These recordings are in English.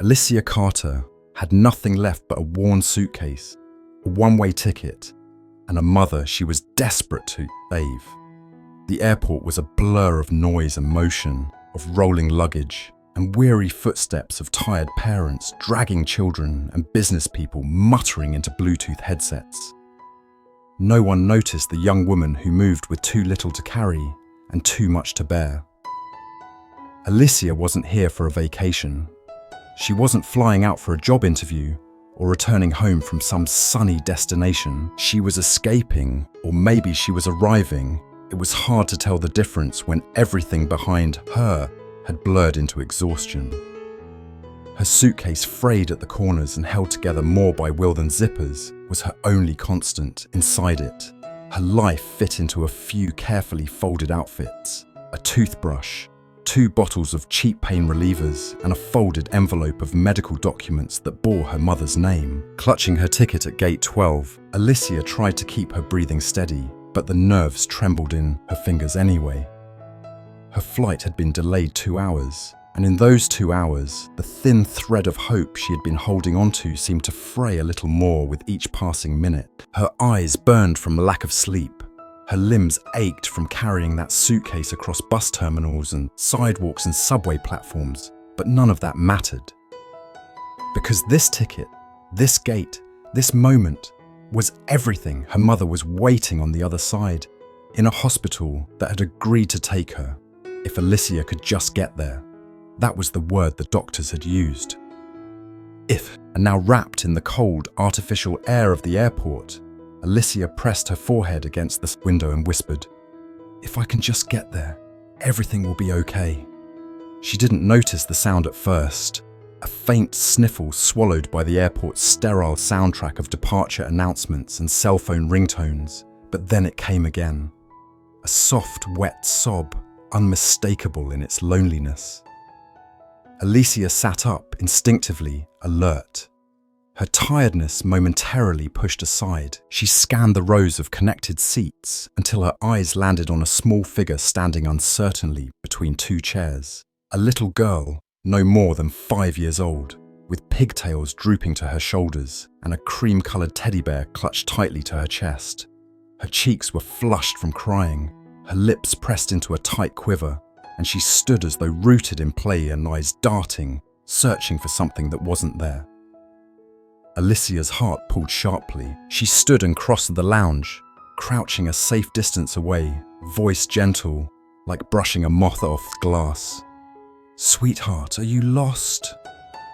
Alicia Carter had nothing left but a worn suitcase, a one-way ticket, and a mother she was desperate to save. The airport was a blur of noise and motion, of rolling luggage, and weary footsteps of tired parents dragging children and business people muttering into Bluetooth headsets. No one noticed the young woman who moved with too little to carry and too much to bear. Alicia wasn't here for a vacation. She wasn't flying out for a job interview or returning home from some sunny destination. She was escaping, or maybe she was arriving. It was hard to tell the difference when everything behind her had blurred into exhaustion. Her suitcase, frayed at the corners and held together more by will than zippers, was her only constant inside it. Her life fit into a few carefully folded outfits, a toothbrush, 2 bottles of cheap pain relievers, and a folded envelope of medical documents that bore her mother's name. Clutching her ticket at gate 12, Alicia tried to keep her breathing steady, but the nerves trembled in her fingers anyway. Her flight had been delayed 2 hours, and in those 2 hours, the thin thread of hope she had been holding onto seemed to fray a little more with each passing minute. Her eyes burned from lack of sleep. Her limbs ached from carrying that suitcase across bus terminals and sidewalks and subway platforms, but none of that mattered. Because this ticket, this gate, this moment was everything. Her mother was waiting on the other side, in a hospital that had agreed to take her, if Alicia could just get there. That was the word the doctors had used. If, and now wrapped in the cold, artificial air of the airport, Alicia pressed her forehead against the window and whispered, "If I can just get there, everything will be okay." She didn't notice the sound at first, a faint sniffle swallowed by the airport's sterile soundtrack of departure announcements and cell phone ringtones, but then it came again. A soft, wet sob, unmistakable in its loneliness. Alicia sat up, instinctively, alert. Her tiredness momentarily pushed aside, she scanned the rows of connected seats until her eyes landed on a small figure standing uncertainly between 2 chairs. A little girl, no more than 5 years old, with pigtails drooping to her shoulders and a cream-coloured teddy bear clutched tightly to her chest. Her cheeks were flushed from crying, her lips pressed into a tight quiver, and she stood as though rooted in play and eyes darting, searching for something that wasn't there. Alicia's heart pulled sharply. She stood and crossed the lounge, crouching a safe distance away, voice gentle, like brushing a moth off glass. "Sweetheart, are you lost?"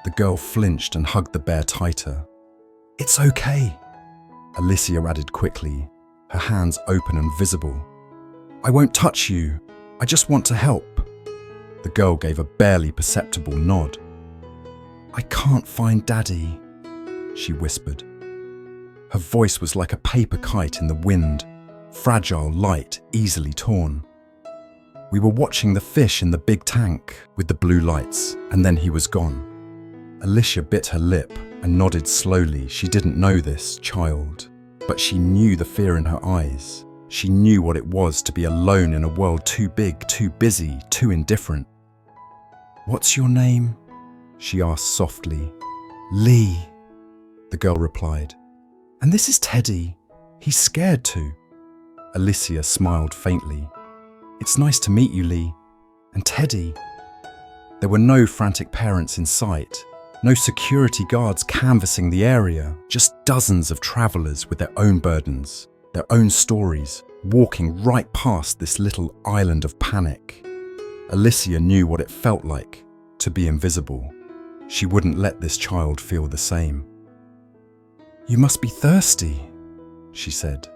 The girl flinched and hugged the bear tighter. "It's okay," Alicia added quickly, her hands open and visible. "I won't touch you. I just want to help." The girl gave a barely perceptible nod. "I can't find Daddy," she whispered. Her voice was like a paper kite in the wind, fragile, light, easily torn. "We were watching the fish in the big tank with the blue lights, and then he was gone." Alicia bit her lip and nodded slowly. She didn't know this child, but she knew the fear in her eyes. She knew what it was to be alone in a world too big, too busy, too indifferent. "What's your name?" she asked softly. "Lee," the girl replied. "And this is Teddy. He's scared too." Alicia smiled faintly. "It's nice to meet you, Lee. And Teddy." There were no frantic parents in sight, no security guards canvassing the area, just dozens of travelers with their own burdens, their own stories, walking right past this little island of panic. Alicia knew what it felt like to be invisible. She wouldn't let this child feel the same. "You must be thirsty," she said.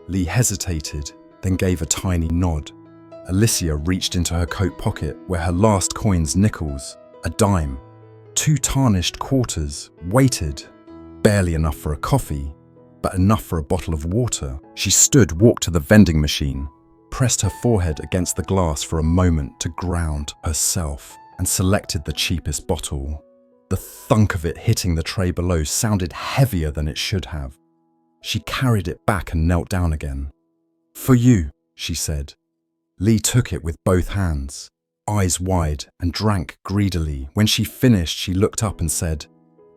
Lee hesitated, then gave a tiny nod. Alicia reached into her coat pocket where her last coins, nickels, a dime, 2 tarnished quarters, waited, barely enough for a coffee, but enough for a bottle of water. She stood, walked to the vending machine, pressed her forehead against the glass for a moment to ground herself, and selected the cheapest bottle. The thunk of it hitting the tray below sounded heavier than it should have. She carried it back and knelt down again. "For you," she said. Lee took it with both hands, eyes wide, and drank greedily. When she finished, she looked up and said,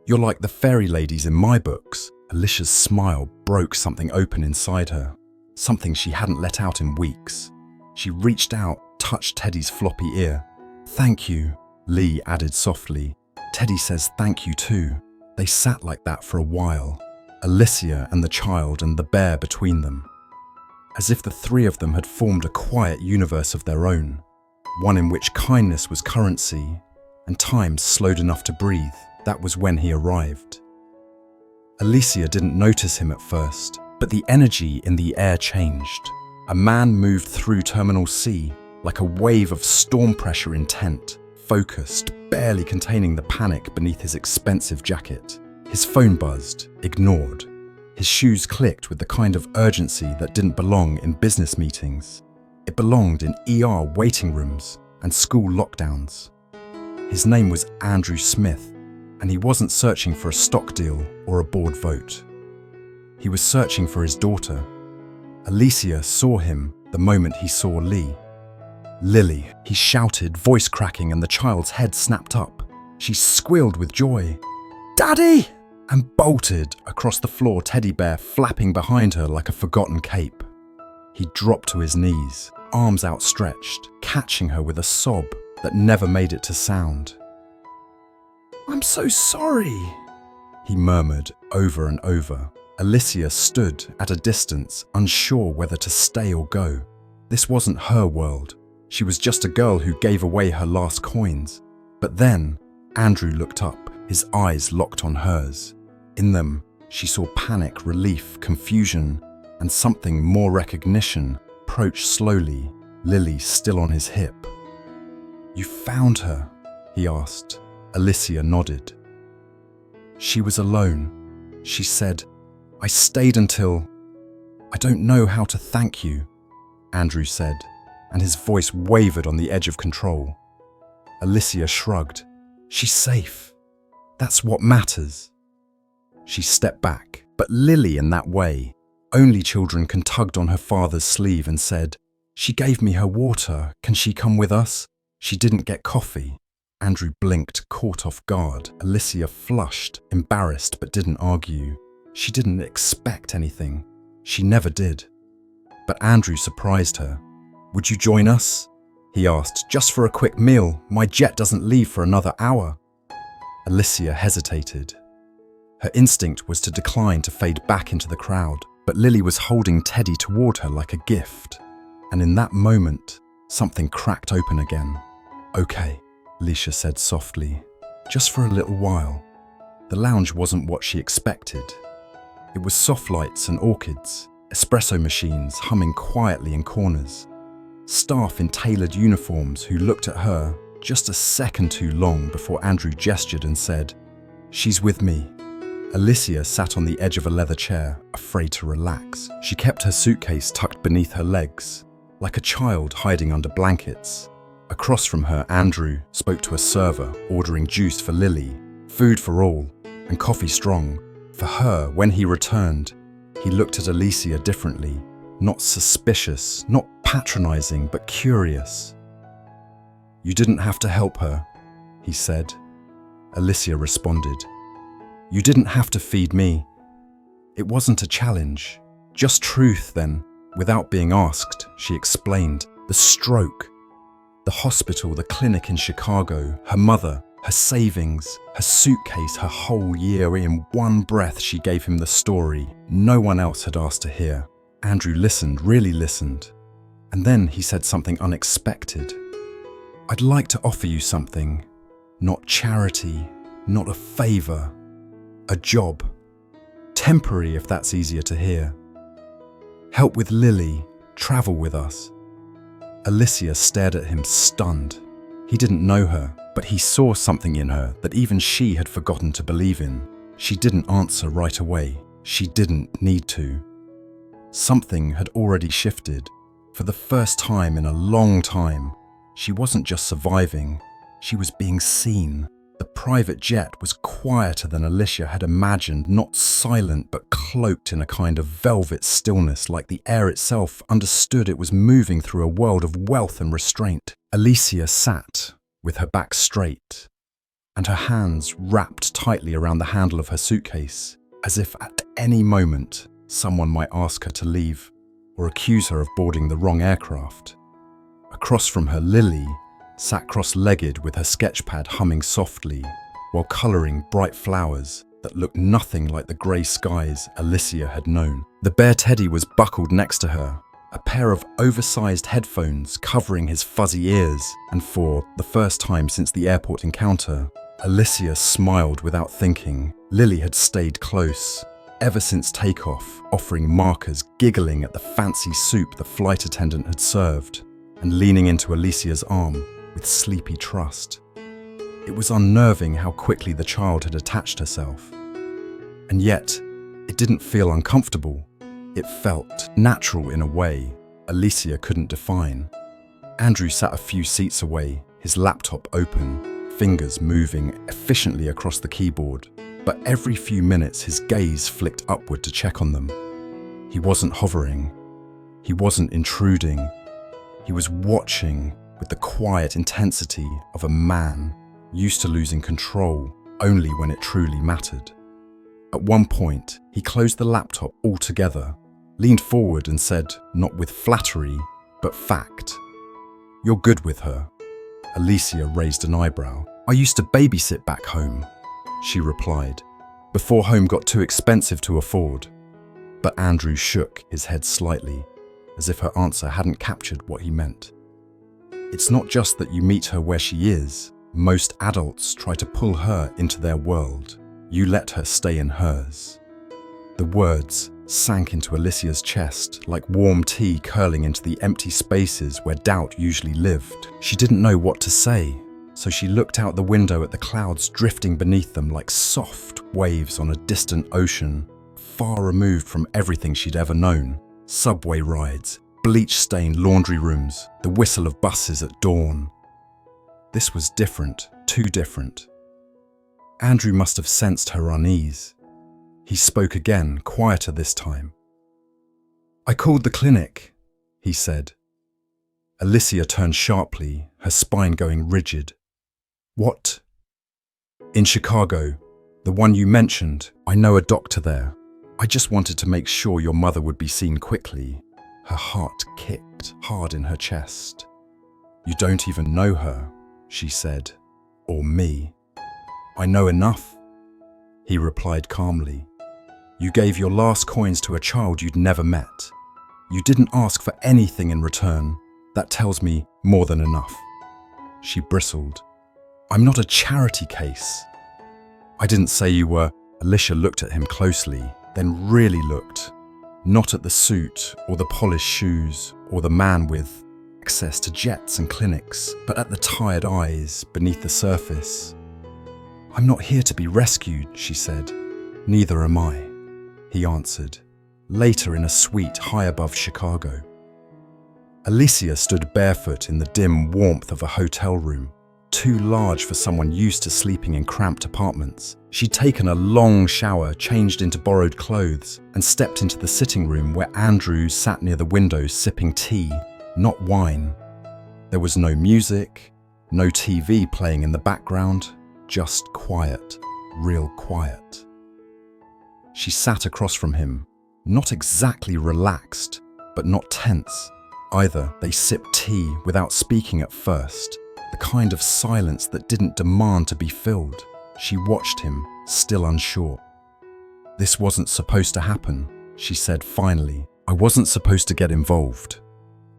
"You're like the fairy ladies in my books." Alicia's smile broke something open inside her, something she hadn't let out in weeks. She reached out, touched Teddy's floppy ear. "Thank you," Lee added softly. "Teddy says thank you too." They sat like that for a while, Alicia and the child and the bear between them, as if the three of them had formed a quiet universe of their own, one in which kindness was currency and time slowed enough to breathe. That was when he arrived. Alicia didn't notice him at first, but the energy in the air changed. A man moved through Terminal C like a wave of storm pressure, intent, focused, barely containing the panic beneath his expensive jacket. His phone buzzed, ignored. His shoes clicked with the kind of urgency that didn't belong in business meetings. It belonged in ER waiting rooms and school lockdowns. His name was Andrew Smith, and he wasn't searching for a stock deal or a board vote. He was searching for his daughter. Alicia saw him the moment he saw Lee. "Lily," he shouted, voice cracking, and the child's head snapped up. She squealed with joy. "Daddy!" and bolted across the floor, teddy bear flapping behind her like a forgotten cape. He dropped to his knees, arms outstretched, catching her with a sob that never made it to sound. "I'm so sorry," he murmured over and over. Alicia stood at a distance, unsure whether to stay or go. This wasn't her world. She was just a girl who gave away her last coins. But then, Andrew looked up, his eyes locked on hers. In them, she saw panic, relief, confusion, and something more recognition. Approached slowly, Lily still on his hip. "You found her?" he asked. Alicia nodded. "She was alone," she said. "I stayed until—" "I don't know how to thank you," Andrew said, and his voice wavered on the edge of control. Alicia shrugged. "She's safe. That's what matters." She stepped back, but Lily, in that way, only children can, tugged on her father's sleeve and said, "She gave me her water. Can she come with us? She didn't get coffee." Andrew blinked, caught off guard. Alicia flushed, embarrassed, but didn't argue. She didn't expect anything. She never did. But Andrew surprised her. "Would you join us?" he asked. "Just for a quick meal. My jet doesn't leave for another hour." Alicia hesitated. Her instinct was to decline, to fade back into the crowd, but Lily was holding Teddy toward her like a gift. And in that moment, something cracked open again. "Okay," Alicia said softly. "Just for a little while." The lounge wasn't what she expected. It was soft lights and orchids, espresso machines humming quietly in corners, staff in tailored uniforms who looked at her just a second too long before Andrew gestured and said, "She's with me." Alicia sat on the edge of a leather chair, afraid to relax. She kept her suitcase tucked beneath her legs, like a child hiding under blankets. Across from her, Andrew spoke to a server, ordering juice for Lily, food for all, and coffee strong. For her, when he returned, he looked at Alicia differently, not suspicious, not patronizing, but curious. "You didn't have to help her," he said. Alicia responded, "You didn't have to feed me." It wasn't a challenge, just truth then. Without being asked, she explained. The stroke, the hospital, the clinic in Chicago, her mother, her savings, her suitcase, her whole year. In one breath, she gave him the story no one else had asked to hear. Andrew listened, really listened. And then he said something unexpected. "I'd like to offer you something. Not charity, not a favor. A job. Temporary, if that's easier to hear. Help with Lily, travel with us." Alicia stared at him, stunned. He didn't know her, but he saw something in her that even she had forgotten to believe in. She didn't answer right away. She didn't need to. Something had already shifted. For the first time in a long time, she wasn't just surviving, she was being seen. The private jet was quieter than Alicia had imagined, not silent but cloaked in a kind of velvet stillness, like the air itself understood it was moving through a world of wealth and restraint. Alicia sat with her back straight and her hands wrapped tightly around the handle of her suitcase, as if at any moment someone might ask her to leave or accuse her of boarding the wrong aircraft. Across from her, Lily sat cross-legged with her sketchpad humming softly while colouring bright flowers that looked nothing like the grey skies Alicia had known. The bear teddy was buckled next to her, a pair of oversized headphones covering his fuzzy ears, and for the first time since the airport encounter, Alicia smiled without thinking. Lily had stayed close ever since takeoff, offering markers, giggling at the fancy soup the flight attendant had served, and leaning into Alicia's arm with sleepy trust. It was unnerving how quickly the child had attached herself. And yet, it didn't feel uncomfortable. It felt natural in a way Alicia couldn't define. Andrew sat a few seats away, his laptop open, fingers moving efficiently across the keyboard. But every few minutes his gaze flicked upward to check on them. He wasn't hovering. He wasn't intruding. He was watching with the quiet intensity of a man used to losing control only when it truly mattered. At one point, he closed the laptop altogether, leaned forward and said, not with flattery, but fact, "You're good with her." Alicia raised an eyebrow. "I used to babysit back home," she replied, "before home got too expensive to afford." But Andrew shook his head slightly, as if her answer hadn't captured what he meant. "It's not just that you meet her where she is. Most adults try to pull her into their world. You let her stay in hers." The words sank into Alicia's chest like warm tea curling into the empty spaces where doubt usually lived. She didn't know what to say, so she looked out the window at the clouds drifting beneath them like soft waves on a distant ocean, far removed from everything she'd ever known. Subway rides, bleach-stained laundry rooms, the whistle of buses at dawn. This was different, too different. Andrew must have sensed her unease. He spoke again, quieter this time. "I called the clinic," he said. Alicia turned sharply, her spine going rigid. "What?" "In Chicago, the one you mentioned. I know a doctor there. I just wanted to make sure your mother would be seen quickly." Her heart kicked hard in her chest. "You don't even know her," she said, "or me." "I know enough," he replied calmly. "You gave your last coins to a child you'd never met. You didn't ask for anything in return. That tells me more than enough." She bristled. "I'm not a charity case." "I didn't say you were." Alicia looked at him closely, then really looked. Not at the suit or the polished shoes or the man with access to jets and clinics, but at the tired eyes beneath the surface. "I'm not here to be rescued," she said. "Neither am I," he answered, later in a suite high above Chicago. Alicia stood barefoot in the dim warmth of a hotel room, too large for someone used to sleeping in cramped apartments. She'd taken a long shower, changed into borrowed clothes, and stepped into the sitting room where Andrew sat near the window sipping tea, not wine. There was no music, no TV playing in the background, just quiet, real quiet. She sat across from him, not exactly relaxed, but not tense either. They sipped tea without speaking at first, the kind of silence that didn't demand to be filled. She watched him, still unsure. "This wasn't supposed to happen," she said finally. "I wasn't supposed to get involved."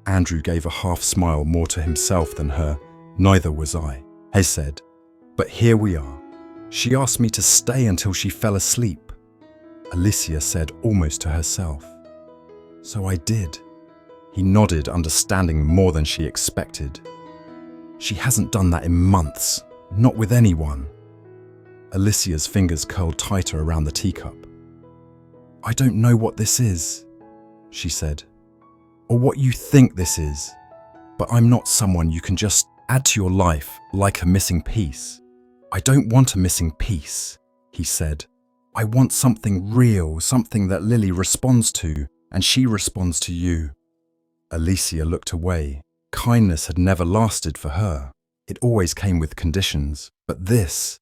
Andrew gave a half smile more to himself than her. "Neither was I," he said. "But here we are. She asked me to stay until she fell asleep," Alicia said almost to herself. "So I did." He nodded, understanding more than she expected. "She hasn't done that in months, not with anyone." Alicia's fingers curled tighter around the teacup. "I don't know what this is," she said, "or what you think this is, but I'm not someone you can just add to your life like a missing piece. "I don't want a missing piece," he said. "I want something real, something that Lily responds to, and she responds to you." Alicia looked away. Kindness had never lasted for her. It always came with conditions. But this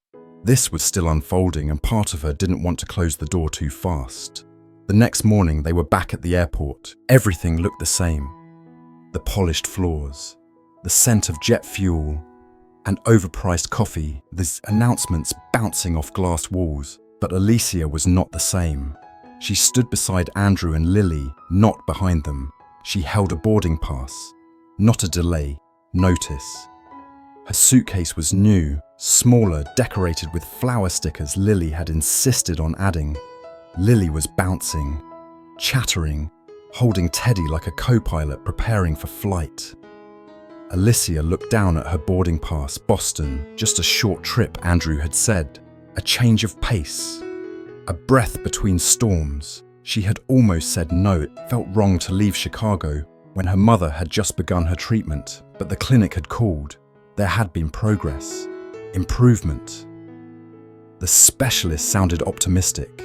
was still unfolding, and part of her didn't want to close the door too fast. The next morning, they were back at the airport. Everything looked the same. The polished floors, the scent of jet fuel, and overpriced coffee, these announcements bouncing off glass walls. But Alicia was not the same. She stood beside Andrew and Lily, not behind them. She held a boarding pass, not a delay, notice. Her suitcase was new, smaller, decorated with flower stickers Lily had insisted on adding. Lily was bouncing, chattering, holding Teddy like a co-pilot preparing for flight. Alicia looked down at her boarding pass, Boston, just a short trip, Andrew had said. A change of pace, a breath between storms. She had almost said no. It felt wrong to leave Chicago when her mother had just begun her treatment, but the clinic had called. There had been progress, improvement. The specialist sounded optimistic.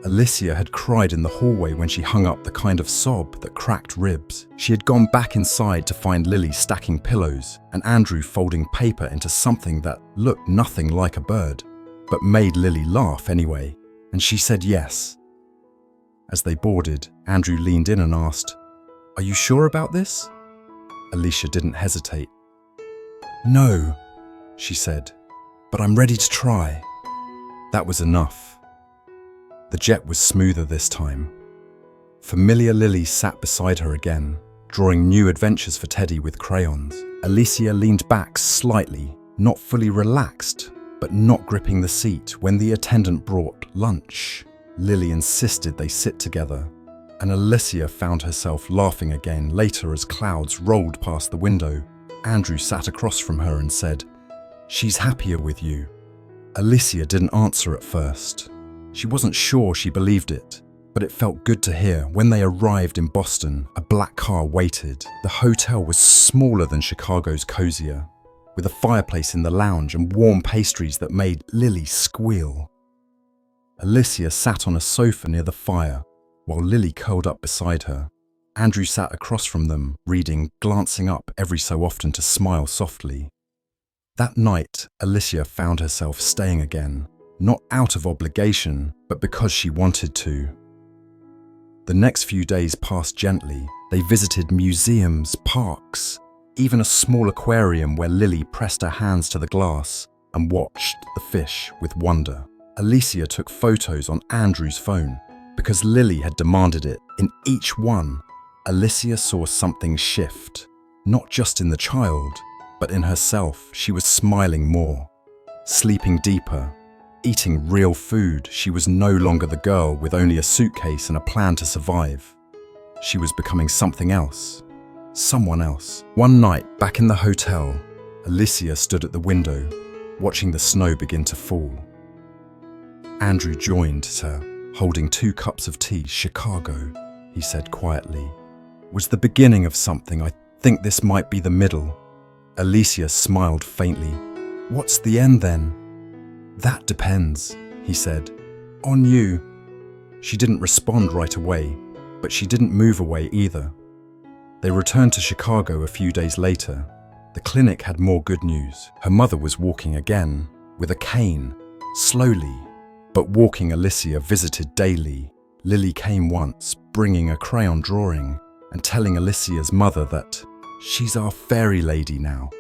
Alicia had cried in the hallway when she hung up, the kind of sob that cracked ribs. She had gone back inside to find Lily stacking pillows and Andrew folding paper into something that looked nothing like a bird, but made Lily laugh anyway, and she said yes. As they boarded, Andrew leaned in and asked, "Are you sure about this?" Alicia didn't hesitate. "No," she said, "but I'm ready to try." That was enough. The jet was smoother this time. Familiar Lily sat beside her again, drawing new adventures for Teddy with crayons. Alicia leaned back slightly, not fully relaxed, but not gripping the seat when the attendant brought lunch. Lily insisted they sit together, and Alicia found herself laughing again later as clouds rolled past the window. Andrew sat across from her and said, "She's happier with you." Alicia didn't answer at first. She wasn't sure she believed it, but it felt good to hear. When they arrived in Boston, a black car waited. The hotel was smaller than Chicago's cozier, with a fireplace in the lounge and warm pastries that made Lily squeal. Alicia sat on a sofa near the fire, while Lily curled up beside her. Andrew sat across from them, reading, glancing up every so often to smile softly. That night, Alicia found herself staying again, not out of obligation, but because she wanted to. The next few days passed gently. They visited museums, parks, even a small aquarium where Lily pressed her hands to the glass and watched the fish with wonder. Alicia took photos on Andrew's phone because Lily had demanded it. In each one, Alicia saw something shift, not just in the child, but in herself. She was smiling more, sleeping deeper, eating real food. She was no longer the girl with only a suitcase and a plan to survive. She was becoming something else, someone else. One night, back in the hotel, Alicia stood at the window, watching the snow begin to fall. Andrew joined her, holding 2 cups of tea. "Chicago," he said quietly, "was the beginning of something. I think this might be the middle." Alicia smiled faintly. "What's the end then?" "That depends," he said. "On you." She didn't respond right away, but she didn't move away either. They returned to Chicago a few days later. The clinic had more good news. Her mother was walking again, with a cane, slowly, but walking. Alicia visited daily. Lily came once, bringing a crayon drawing and telling Alicia's mother that she's our fairy lady now.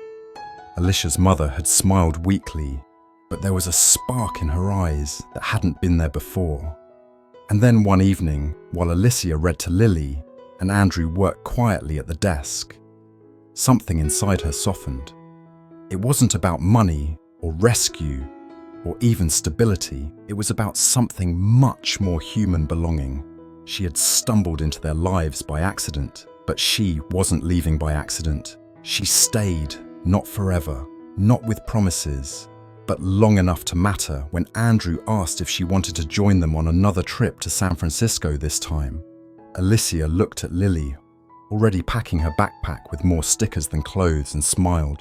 Alicia's mother had smiled weakly, but there was a spark in her eyes that hadn't been there before. And then one evening, while Alicia read to Lily and Andrew worked quietly at the desk, something inside her softened. It wasn't about money or rescue or even stability. It was about something much more human: belonging. She had stumbled into their lives by accident, but she wasn't leaving by accident. She stayed, not forever, not with promises, but long enough to matter. When Andrew asked if she wanted to join them on another trip to San Francisco this time, Alicia looked at Lily, already packing her backpack with more stickers than clothes, and smiled.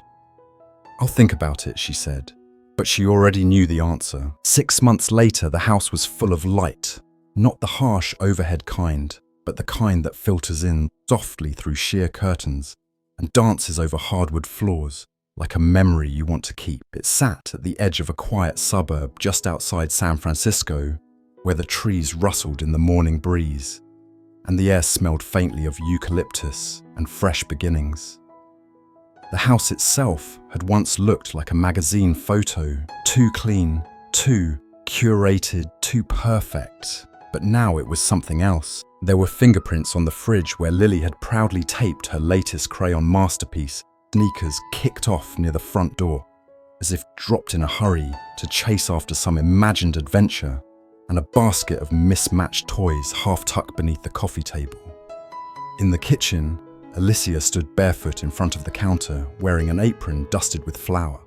"I'll think about it," she said. But she already knew the answer. 6 months later, the house was full of light. Not the harsh overhead kind, but the kind that filters in softly through sheer curtains and dances over hardwood floors like a memory you want to keep. It sat at the edge of a quiet suburb just outside San Francisco, where the trees rustled in the morning breeze, and the air smelled faintly of eucalyptus and fresh beginnings. The house itself had once looked like a magazine photo, too clean, too curated, too perfect. But now it was something else. There were fingerprints on the fridge where Lily had proudly taped her latest crayon masterpiece, sneakers kicked off near the front door, as if dropped in a hurry to chase after some imagined adventure, and a basket of mismatched toys half tucked beneath the coffee table. In the kitchen, Alicia stood barefoot in front of the counter, wearing an apron dusted with flour.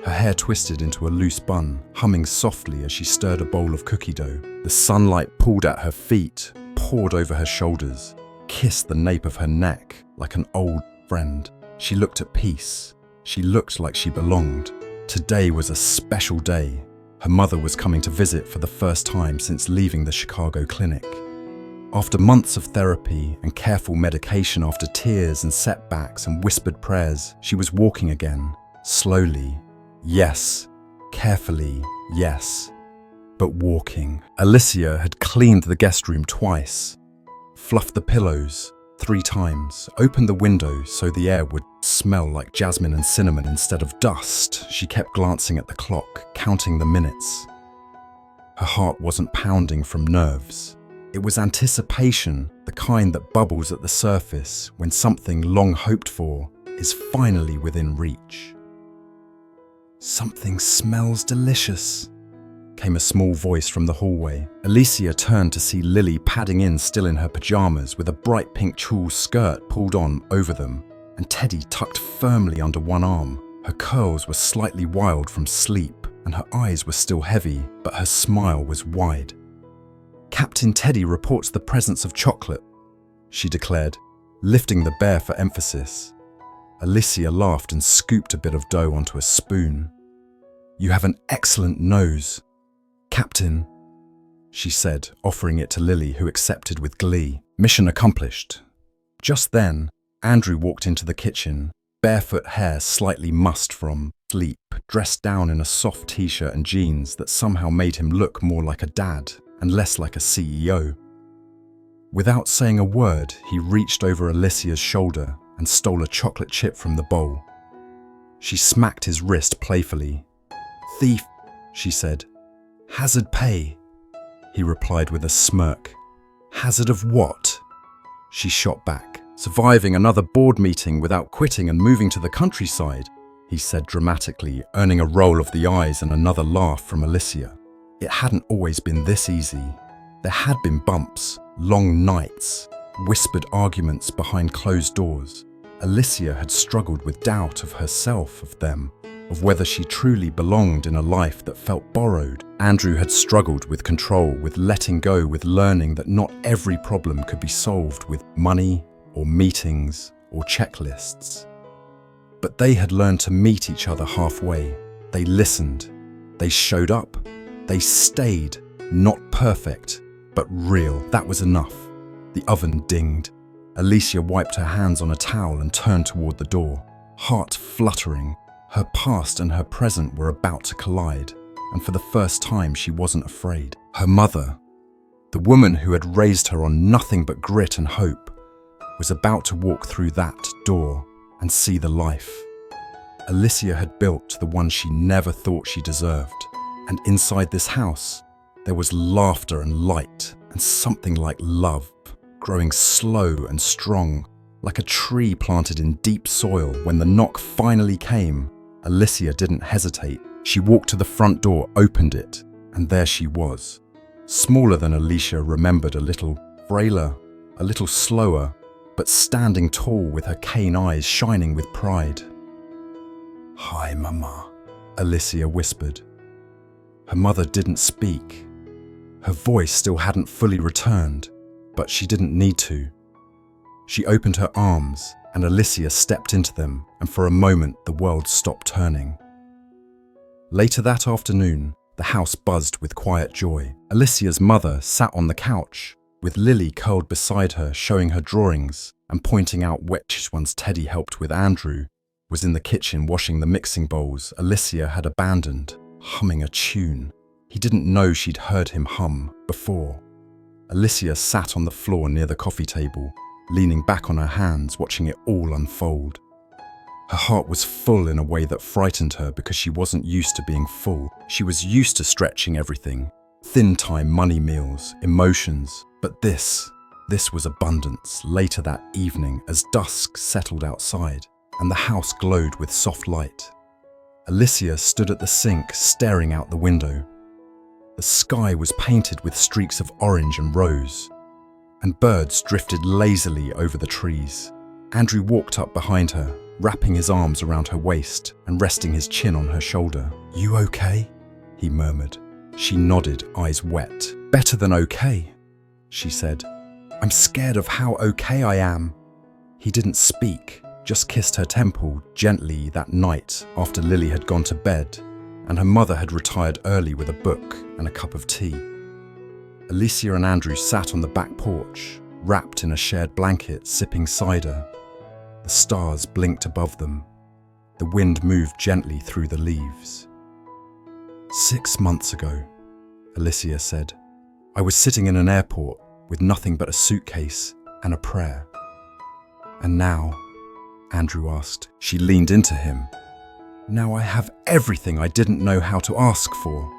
Her hair twisted into a loose bun, humming softly as she stirred a bowl of cookie dough. The sunlight pulled at her feet, poured over her shoulders, kissed the nape of her neck like an old friend. She looked at peace. She looked like she belonged. Today was a special day. Her mother was coming to visit for the first time since leaving the Chicago clinic. After months of therapy and careful medication, after tears and setbacks and whispered prayers, she was walking again, slowly. Yes, carefully, yes, but walking. Alicia had cleaned the guest room twice, fluffed the pillows 3 times, opened the window so the air would smell like jasmine and cinnamon instead of dust. She kept glancing at the clock, counting the minutes. Her heart wasn't pounding from nerves. It was anticipation, the kind that bubbles at the surface when something long hoped for is finally within reach. "Something smells delicious," came a small voice from the hallway. Alicia turned to see Lily padding in, still in her pajamas, with a bright pink tulle skirt pulled on over them, and Teddy tucked firmly under one arm. Her curls were slightly wild from sleep, and her eyes were still heavy, but her smile was wide. "Captain Teddy reports the presence of chocolate," she declared, lifting the bear for emphasis. Alicia laughed and scooped a bit of dough onto a spoon. "You have an excellent nose, Captain," she said, offering it to Lily, who accepted with glee. Mission accomplished. Just then, Andrew walked into the kitchen, barefoot hair slightly mussed from sleep, dressed down in a soft t-shirt and jeans that somehow made him look more like a dad and less like a CEO. Without saying a word, he reached over Alicia's shoulder and stole a chocolate chip from the bowl. She smacked his wrist playfully. "Thief," she said. "Hazard pay," he replied with a smirk. "Hazard of what?" she shot back. "Surviving another board meeting without quitting and moving to the countryside," he said dramatically, earning a roll of the eyes and another laugh from Alicia. It hadn't always been this easy. There had been bumps, long nights, whispered arguments behind closed doors. Alicia had struggled with doubt of herself, of them, of whether she truly belonged in a life that felt borrowed. Andrew had struggled with control, with letting go, with learning that not every problem could be solved with money or meetings or checklists. But they had learned to meet each other halfway. They listened. They showed up. They stayed, not perfect, but real. That was enough. The oven dinged. Alicia wiped her hands on a towel and turned toward the door, heart fluttering. Her past and her present were about to collide, and for the first time she wasn't afraid. Her mother, the woman who had raised her on nothing but grit and hope, was about to walk through that door and see the life Alicia had built, the one she never thought she deserved. And inside this house, there was laughter and light and something like love, growing slow and strong, like a tree planted in deep soil. When the knock finally came, Alicia didn't hesitate. She walked to the front door, opened it, and there she was. Smaller than Alicia remembered, a little frailer, a little slower, but standing tall with her keen eyes shining with pride. "Hi, Mama," Alicia whispered. Her mother didn't speak. Her voice still hadn't fully returned, but she didn't need to. She opened her arms, and Alicia stepped into them, and for a moment the world stopped turning. Later that afternoon, the house buzzed with quiet joy. Alicia's mother sat on the couch, with Lily curled beside her, showing her drawings and pointing out which ones Teddy helped with. Andrew was in the kitchen washing the mixing bowls Alicia had abandoned, humming a tune. He didn't know she'd heard him hum before. Alicia sat on the floor near the coffee table, leaning back on her hands, watching it all unfold. Her heart was full in a way that frightened her because she wasn't used to being full. She was used to stretching everything, thin time, money, meals, emotions. But this was abundance. Later that evening, as dusk settled outside and the house glowed with soft light, Alicia stood at the sink, staring out the window. The sky was painted with streaks of orange and rose, and birds drifted lazily over the trees. Andrew walked up behind her, wrapping his arms around her waist and resting his chin on her shoulder. "You okay?" he murmured. She nodded, eyes wet. "Better than okay," she said. "I'm scared of how okay I am." He didn't speak, just kissed her temple gently that night after Lily had gone to bed and her mother had retired early with a book and a cup of tea. Alicia and Andrew sat on the back porch, wrapped in a shared blanket, sipping cider. The stars blinked above them. The wind moved gently through the leaves. 6 months ago, Alicia said, I was sitting in an airport with nothing but a suitcase and a prayer. And now, Andrew asked. She leaned into him. Now I have everything I didn't know how to ask for.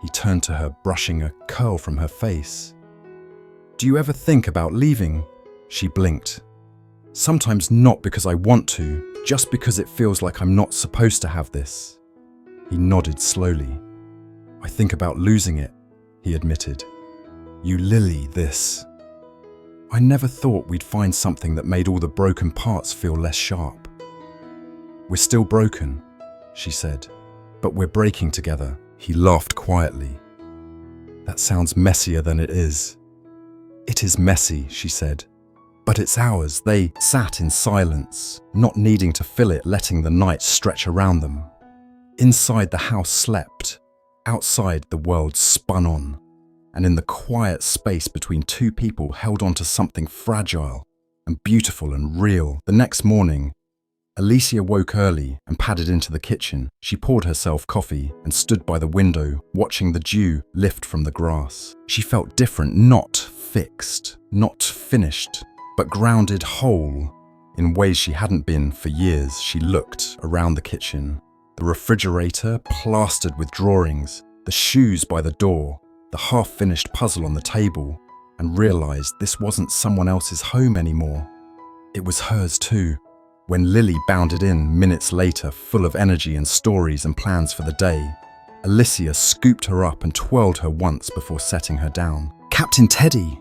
He turned to her, brushing a curl from her face. Do you ever think about leaving? She blinked. Sometimes not because I want to, just because it feels like I'm not supposed to have this. He nodded slowly. I think about losing it, he admitted. You Lily this. I never thought we'd find something that made all the broken parts feel less sharp. We're still broken, she said, but we're breaking together. He laughed quietly. That sounds messier than it is. It is messy, she said, but it's ours. They sat in silence, not needing to fill it, letting the night stretch around them. Inside the house slept. Outside the world spun on. And in the quiet space between two people held on to something fragile and beautiful and real. The next morning, Alicia woke early and padded into the kitchen. She poured herself coffee and stood by the window, watching the dew lift from the grass. She felt different, not fixed, not finished, but grounded whole in ways she hadn't been for years. She looked around the kitchen, the refrigerator plastered with drawings, the shoes by the door, the half-finished puzzle on the table, and realized this wasn't someone else's home anymore. It was hers too. When Lily bounded in minutes later, full of energy and stories and plans for the day, Alicia scooped her up and twirled her once before setting her down. Captain Teddy,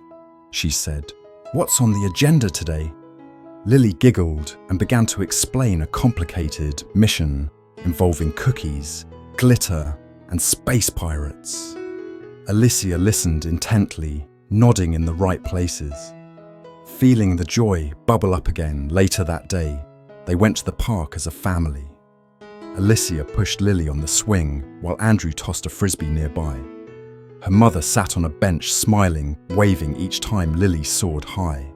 she said, what's on the agenda today? Lily giggled and began to explain a complicated mission involving cookies, glitter, and space pirates. Alicia listened intently, nodding in the right places. Feeling the joy bubble up again later that day, they went to the park as a family. Alicia pushed Lily on the swing while Andrew tossed a frisbee nearby. Her mother sat on a bench smiling, waving each time Lily soared high.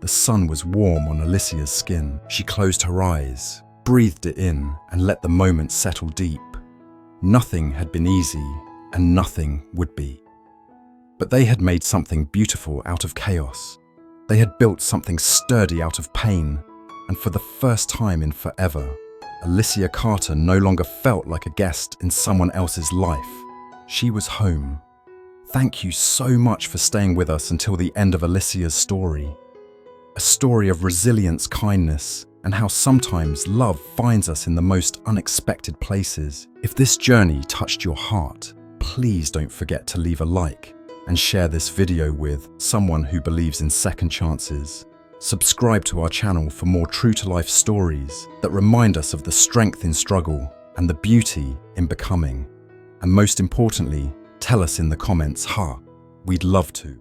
The sun was warm on Alicia's skin. She closed her eyes, breathed it in, and let the moment settle deep. Nothing had been easy, and nothing would be. But they had made something beautiful out of chaos. They had built something sturdy out of pain, and for the first time in forever, Alicia Carter no longer felt like a guest in someone else's life. She was home. Thank you so much for staying with us until the end of Alicia's story. A story of resilience, kindness, and how sometimes love finds us in the most unexpected places. If this journey touched your heart, please don't forget to leave a like and share this video with someone who believes in second chances. Subscribe to our channel for more true-to-life stories that remind us of the strength in struggle and the beauty in becoming. And most importantly, tell us in the comments, we'd love to.